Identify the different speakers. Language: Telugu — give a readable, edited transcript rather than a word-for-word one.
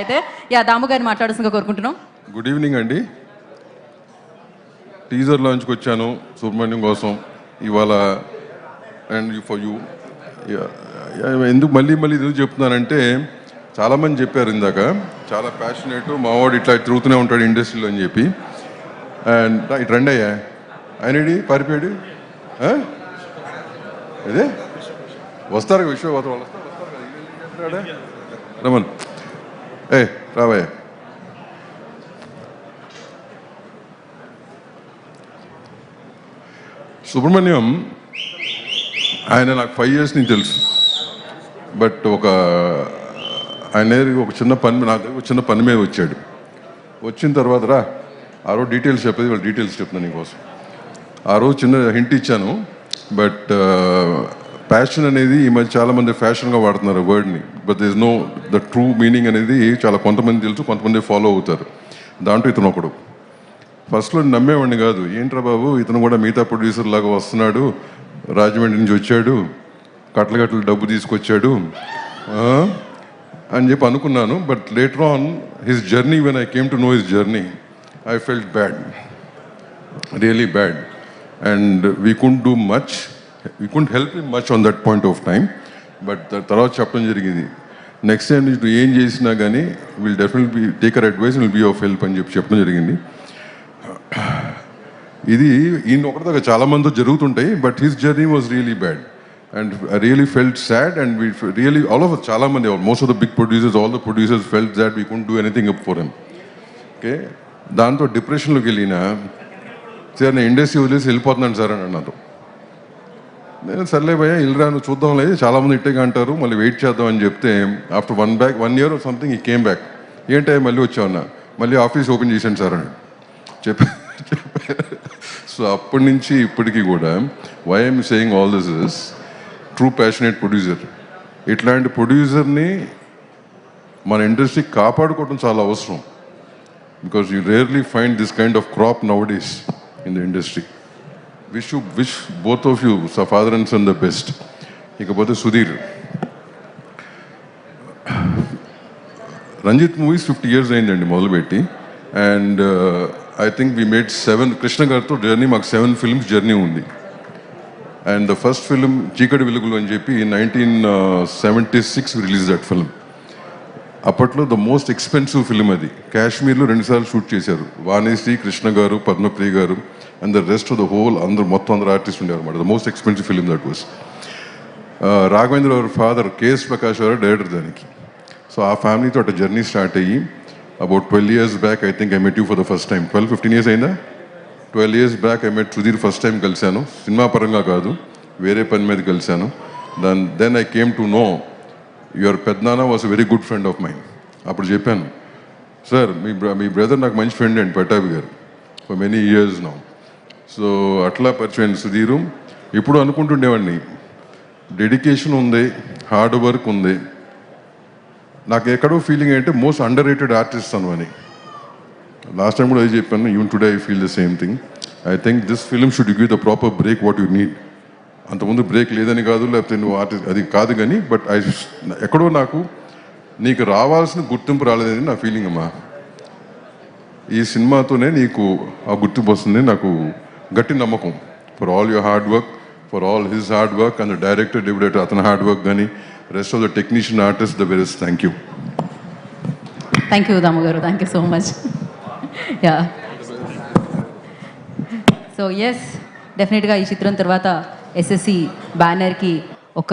Speaker 1: అయితే దాము గారిని మాట్లాడాల్సిందిగా కోరుకుంటున్నాం.
Speaker 2: గుడ్ ఈవినింగ్ అండి. టీజర్ లాంచ్కి వచ్చాను సుబ్రహ్మణ్యం కోసం ఇవాళ. అండ్ ఫర్ యూ ఎందుకు మళ్ళీ ఎందుకు చెప్తున్నానంటే, చాలామంది చెప్పారు ఇందాక, చాలా ప్యాషనేట్ మావాడు ఇట్లా తిరుగుతూనే ఉంటాడు ఇండస్ట్రీలో అని చెప్పి. అండ్ ఇటు రండి అయ్యా, ఆయనడి పారిపోయాడు. అదే వస్తారు విశ్వవాత వాళ్ళు వస్తారు రమన్, రావయ్య. సుబ్రహ్మణ్యం ఆయన నాకు 5 years నుంచి తెలుసు. బట్ ఆయన ఒక చిన్న పని, నాకు చిన్న పని మీద వచ్చాడు. వచ్చిన తర్వాత రా, ఆ రోజు డీటెయిల్స్ చెప్పేది, వాళ్ళు డీటెయిల్స్ చెప్తున్నాను నీకోసం. ఆ రోజు చిన్న హింట్ ఇచ్చాను. బట్ ప్యాషన్ అనేది ఈ మధ్య చాలామంది ఫ్యాషన్గా వాడుతున్నారు వర్డ్ని. But this no the true meaning అనేది చాలా కొంతమంది తెలుసు, కొంతమంది ఫాలో అవుతారు. దాంట్లో ఇతను ఒకడు. ఫస్ట్లో నమ్మేవాడిని కాదు, ఏంట్రా బాబు ఇతను కూడా మిగతా ప్రొడ్యూసర్ లాగా వస్తున్నాడు, రాజమండ్రి నుంచి వచ్చాడు, కట్టలు డబ్బు తీసుకొచ్చాడు అని చెప్పి అనుకున్నాను. But later on his journey, when I came to know his journey, I felt bad, really bad. And we couldn't do much, we couldn't help him much on that point of time. But తర్వాత చెప్పడం జరిగింది, నెక్స్ట్ టైం నుంచి ఏం చేసినా కానీ will definitely take our advice, will be of help అని చెప్పి చెప్పడం జరిగింది. ఇది ఈయన ఒకటిదాకా చాలామంది జరుగుతుంటాయి. But his journey was really bad and I really felt sad. And we really all of చాలామంది, most of the big producers, all the producers felt that we couldn't do anything up for him. Okay, దాంతో డిప్రెషన్లోకి వెళ్ళిన సార్ నేను ఇండస్ట్రీ వదిలేసి వెళ్ళిపోతున్నాను సార్ అని అన్నారు. నేను సర్లే భయ్యా వెళ్ళరా, నువ్వు చూద్దాంలే, చాలామంది ఇట్టేగా అంటారు, మళ్ళీ వెయిట్ చేద్దాం అని చెప్తే ఆఫ్టర్ 1 year సంథింగ్ ఈ కేమ్ బ్యాక్. ఏంటి మళ్ళీ వచ్చావన్నా, మళ్ళీ ఆఫీస్ ఓపెన్ చేశాను సార్ అని చెప్పి. సో అప్పటి నుంచి ఇప్పటికీ కూడా why I'm saying all this is true passionate producer. ఇట్లాంటి ప్రొడ్యూసర్ని మన ఇండస్ట్రీ కాపాడుకోవడం చాలా అవసరం. Because you rarely find this kind of crop nowadays in the industry. Wish both of you father and son the best. ఇకపోతే సుధీర్, రంజిత్ మూవీస్ 50 years అయిందండి మొదలుపెట్టి. And I think we made 7, Krishna గారితో జర్నీ, మాకు 7 films జర్నీ ఉంది. And the first film Cheekati వెలుగులు అని చెప్పి 1976 రిలీజ్ దట్ ఫిల్మ్. అప్పట్లో ద మోస్ట్ ఎక్స్పెన్సివ్ ఫిల్మ్ అది. కాశ్మీర్లో 2 సార్లు షూట్ చేశారు. వాణిశ్రీ, కృష్ణ గారు, పద్మప్రియ గారు and the rest of the whole అందరూ ఆర్టిస్ట్ ఉండేవారు అనమాట. The most expensive film that was. Raghavendra గారి ఫాదర్ కేఎస్ ప్రకాష్ గారు డైరెక్టర్ దానికి. సో ఆ ఫ్యామిలీతో అటు జర్నీ స్టార్ట్ అయ్యి about 12 years back I think I met you for the first time. 12-15 years అయిందా? 12 years back I met Sudheer first time కలిశాను. సినిమా పరంగా కాదు, వేరే పని మీద కలిశాను. Then I came to know your పెద్దనాన్న was a very good friend of mind. అప్పుడు చెప్పాను, సార్ మీ బ్రదర్ నాకు మంచి ఫ్రెండ్ అండి పట్టాభి గారు, for many years now. So అట్లా పరిచయం సుధీరు. ఇప్పుడు అనుకుంటుండేవాడిని, డెడికేషన్ ఉంది, హార్డ్ వర్క్ ఉంది. నాకు ఎక్కడో ఫీలింగ్ ఏంటంటే మోస్ట్ అండర్ రేటెడ్ ఆర్టిస్ట్ అని. లాస్ట్ టైం కూడా అది చెప్పాను, even today I feel the same thing. I think this film should give the proper break what you need. అంతకుముందు బ్రేక్ లేదని కాదు, లేకపోతే నువ్వు ఆర్టిస్ట్ అది కాదు, కానీ బట్ ఎక్కడో నాకు నీకు రావాల్సిన గుర్తింపు రాలేదని నా ఫీలింగ్ అమ్మా. ఈ సినిమాతోనే నీకు ఆ గుర్తింపు వస్తుంది, నాకు గట్టి నమ్మకం. For all your hard work, for all his hard work and the director debutant అతని హార్డ్ వర్క్, కానీ rest of the technician artist the various. Thank you.
Speaker 1: Thank you Damu garu, thank you so much. Yeah, so yes, డెఫినెట్గా ఈ చిత్రం తర్వాత ఎస్ఎస్సి బ్యానర్కి